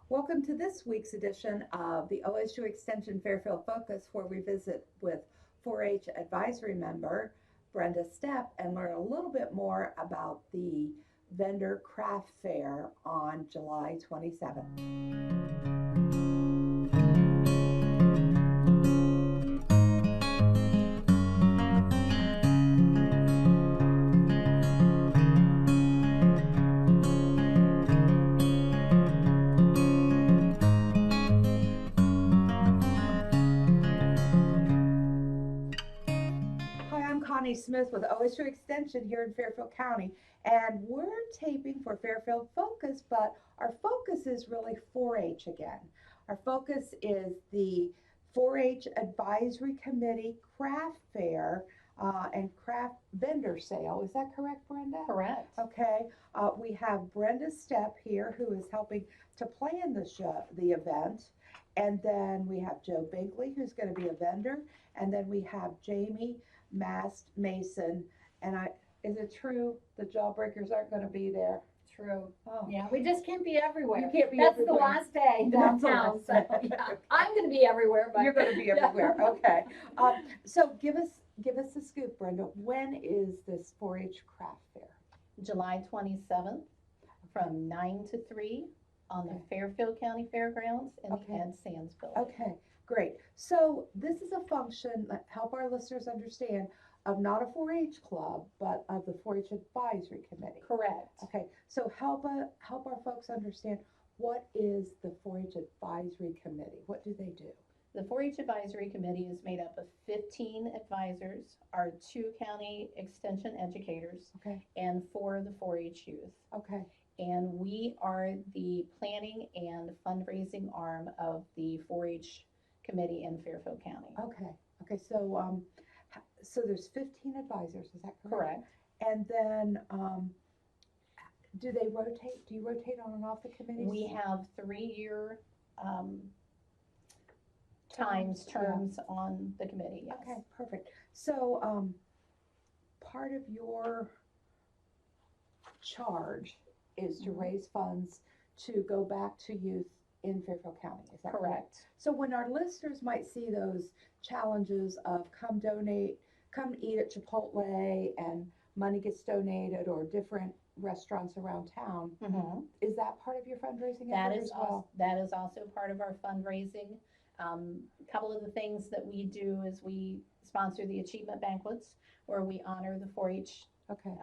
Welcome to this week's edition of the OSU Extension Fairfield Focus, where we visit with 4-H advisory member Brenda Stepp and learn a little bit more about the vendor craft fair on July 27th. Hi, I'm Connie Smith with OSU Extension here in Fairfield County, and we're taping for Fairfield Focus, but our focus is really 4-H again. Our focus is the 4-H Advisory Committee Craft Fair and Craft Vendor Sale. Is that correct, Brenda? Correct. Okay. We have Brenda Stepp here, who is helping to plan the event. And then we have Joe Binkley, who's going to be a vendor. And then we have Jamie Mason, and is it true the Jawbreakers aren't going to be there? True. Oh. Yeah, we just can't be everywhere. You can't be That's everywhere. the last day That's the downtown. last So day. yeah, I'm going to be everywhere, but You're going to be everywhere. Okay. So give us the scoop, Brenda. When is this 4-H craft fair? July 27th from 9 to 3 on the Okay. Fairfield County Fairgrounds in Okay. the Ed Sands building. Okay, great. So this is a function, help our listeners understand, of not a 4-H club, but of the 4-H Advisory Committee. Correct. Okay, so help our folks understand, what is the 4-H Advisory Committee? What do they do? The 4-H Advisory Committee is made up of 15 advisors, our 2 county extension educators, Okay, and 4 of the 4-H youth. okay, And we are the planning and fundraising arm of the 4-H committee in Fairfield County. okay. So there's 15 advisors, is that correct? Correct. And then, do they rotate? Do you rotate on and off the committees? We have 3-year Terms, terms on the committee, yes. Okay, perfect. So, part of your charge is to Mhm. raise funds to go back to youth in Fairfield County, is that correct? Correct. So when our listeners might see those challenges of come donate, come eat at Chipotle and money gets donated, or different restaurants around town, Mhm. is that part of your fundraising That effort is as well? that is also part of our fundraising. A couple of the things that we do is we sponsor the achievement banquets, where we honor the 4-H Okay,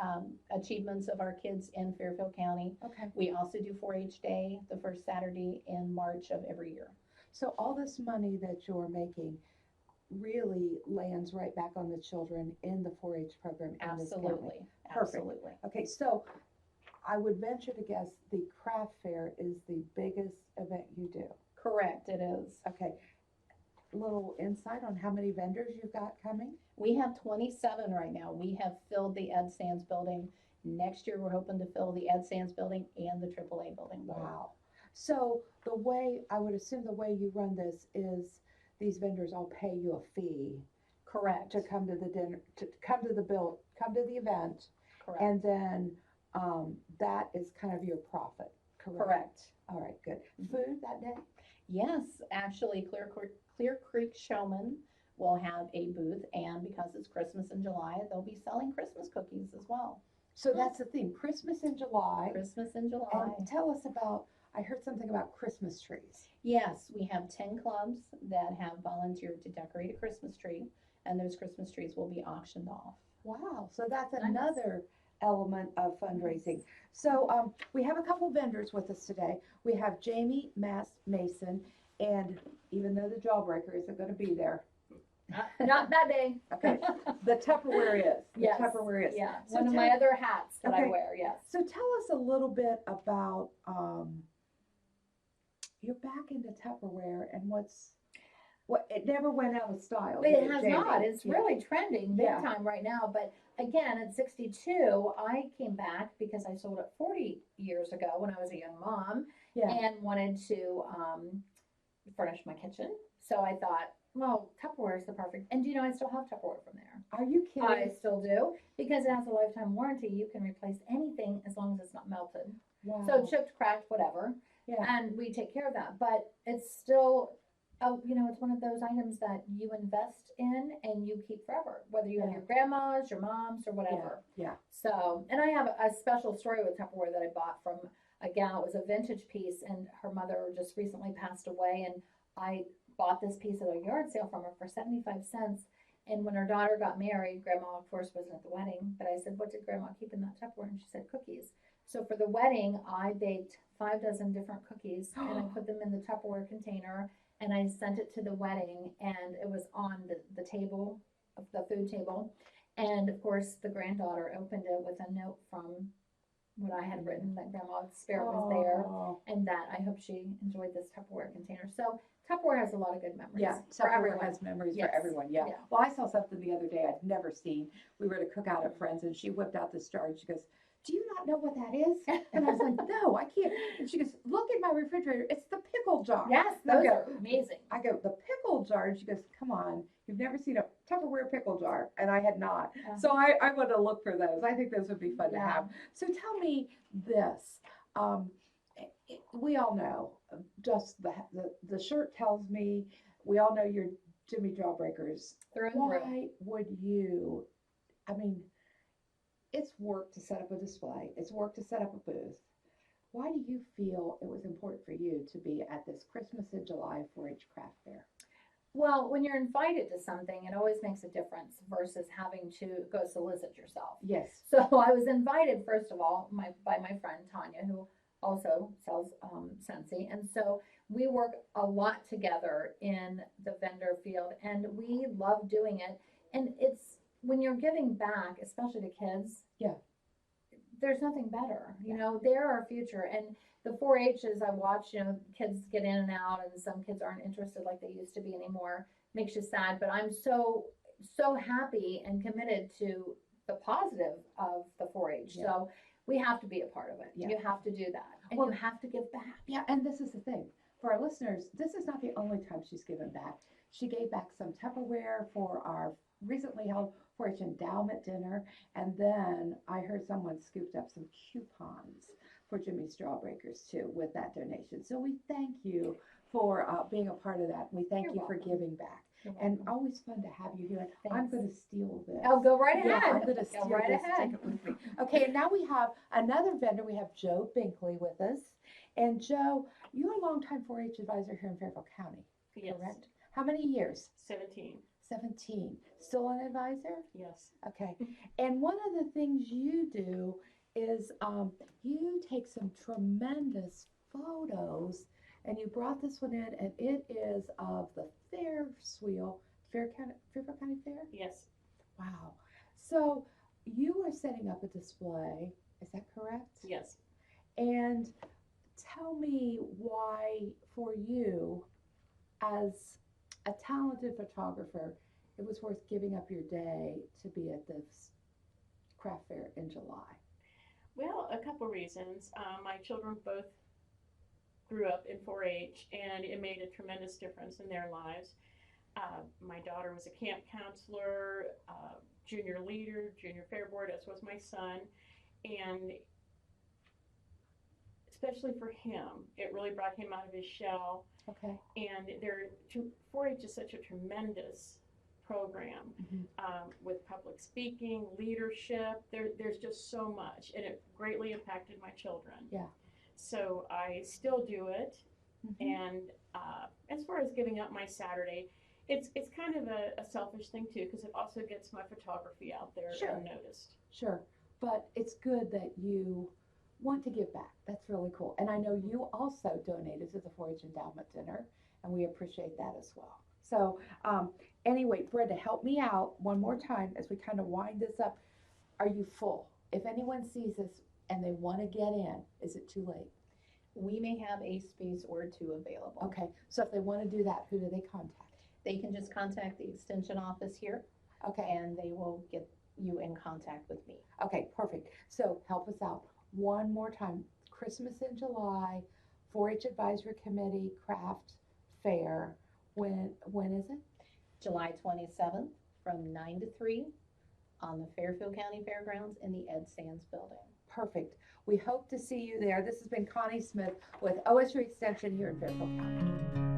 achievements of our kids in Fairfield County. okay. We also do 4-H Day, the first Saturday in March of every year. So all this money that you're making really lands right back on the children in the 4-H program in this county. Absolutely, Perfect. absolutely. Okay, so I would venture to guess the craft fair is the biggest event you do. Correct, it is. Okay, little insight on how many vendors you've got coming? We have 27 right now. We have filled the Ed Sands building. Next year, we're hoping to fill the Ed Sands building and the AAA building. Wow. So I would assume the way you run this is these vendors all pay you a fee Correct, to come to the dinner, to come to the event, correct, and then that is kind of your profit, correct? correct. All right, good. Food that day? Yes, actually, Clear Creek Showman will have a booth, and because it's Christmas in July, they'll be selling Christmas cookies as well. So that's the theme, Christmas in July. Christmas in July. And tell us about, I heard something about Christmas trees. Yes, we have 10 clubs that have volunteered to decorate a Christmas tree, and those Christmas trees will be auctioned off. Wow, so that's Nice. another element of fundraising. So we have a couple vendors with us today. We have Jamie Mason, and even though the Jawbreaker isn't going to be there, Not that day. okay, the Tupperware is. The Yes. Tupperware is. Yeah, So one of tell- my other hats that I Okay. wear, yes. So tell us a little bit about you're back into Tupperware and what it never went out of style. But did it has Jamie? not. It's Yeah. really trending big Yeah. time right now. But again, at 62, I came back because I sold it 40 years ago when I was a young mom Yeah. and wanted to furnish my kitchen. So I thought, well, Tupperware is the perfect. And do you know, I still have Tupperware from there. Are you kidding? I still do because it has a lifetime warranty. You can replace anything as long as it's not melted. Wow. So chipped, cracked, whatever. Yeah. and we take care of that. But it's still, it's one of those items that you invest in and you keep forever, whether you have Yeah. your grandma's, your mom's, or whatever. Yeah. So, and I have a special story with Tupperware that I bought from a gal. It was a vintage piece, and her mother just recently passed away, and I bought this piece at a yard sale from her for 75 cents. And when her daughter got married, Grandma, of course, wasn't at the wedding, but I said, "What did Grandma keep in that Tupperware?" And she said, "Cookies." So for the wedding, I baked 5 dozen different cookies, and I put them in the Tupperware container, and I sent it to the wedding, and it was on the table, of the food table. And of course, the granddaughter opened it with a note from what I had written, that Grandma's spirit was there, Oh. and that I hope she enjoyed this Tupperware container. So Tupperware has a lot of good memories. Yeah, for Tupperware everyone. has memories Yes. for everyone, yeah. Yeah. Well, I saw something the other day I'd never seen. We were at a cookout at Friends, and she whipped out this jar, and she goes, "Do you not know what that is?" And I was like, "No, I can't." And she goes, "Look in my refrigerator, it's the pickle jar." Yes, And I those go, are amazing. I go, "The pickle jar?" And she goes, "Come on, you've never seen a Tupperware pickle jar." And I had not. Yeah. So I want to look for those. I think those would be fun to Yeah. have. So tell me this. We all know, just the shirt tells me, we all know you're Jimmy Jawbreakers. Through and through. Why would you, I mean, it's work to set up a display, it's work to set up a booth. Why do you feel it was important for you to be at this Christmas in July 4-H craft fair? Well, when you're invited to something, it always makes a difference versus having to go solicit yourself. Yes. So I was invited, first of all, by my friend Tanya, who also sells Scentsy. And so we work a lot together in the vendor field, and we love doing it. And it's when you're giving back, especially to kids. Yeah. There's nothing better. They're our future. And the 4-H's I watch, kids get in and out, and some kids aren't interested like they used to be anymore. Makes you sad, but I'm so happy and committed to the positive of the 4-H. Yeah. So we have to be a part of it. Yeah. You have to do that, and Well, you have to give back. Yeah, and this is the thing. For our listeners, this is not the only time she's given back. She gave back some Tupperware for our recently held 4-H endowment dinner, and then I heard someone scooped up some coupons for Jimmy's Jawbreakers too with that donation. So we thank you for being a part of that. We thank You're you for welcome. giving back. You're And welcome. always fun to have you here. I'm Thanks. going to steal this. Oh, go right Yeah, ahead. I'm going to Go steal right this ahead. and take it with me. Okay, and now we have another vendor. We have Joe Binkley with us. And Joe, you're a longtime 4-H advisor here in Fairfield County, Yes, correct? How many years? 17. 17. Still an advisor? Yes. Okay. And one of the things you do is you take some tremendous photos, and you brought this one in, and it is of the Fairfield County Fair? Yes. Wow. So you are setting up a display, is that correct? Yes. And tell me why, for you, as a talented photographer, it was worth giving up your day to be at this craft fair in July. Well, a couple reasons. My children both grew up in 4-H, and it made a tremendous difference in their lives. My daughter was a camp counselor, junior leader, junior fair board, as was my son. And especially for him, it really brought him out of his shell. Okay. And 4-H is such a tremendous program with public speaking, leadership. There's just so much, and it greatly impacted my children. Yeah. So I still do it. Mhm. And as far as giving up my Saturday, it's kind of a selfish thing too, because it also gets my photography out there Sure. and noticed. Sure. But it's good that you want to give back. That's really cool. And I know you also donated to the 4-H endowment dinner, and we appreciate that as well. So anyway, Brenda, help me out one more time as we kind of wind this up. Are you full? If anyone sees this and they want to get in, is it too late? We may have a space or two available. Okay, so if they want to do that, who do they contact? They can just contact the extension office here, Okay, and they will get you in contact with me. okay, perfect. So help us out one more time. Christmas in July, 4-H Advisory Committee Craft Fair. When is it? July 27th from 9 to 3 on the Fairfield County Fairgrounds in the Ed Sands building. Perfect. We hope to see you there. This has been Connie Smith with OSU Extension here in Fairfield County.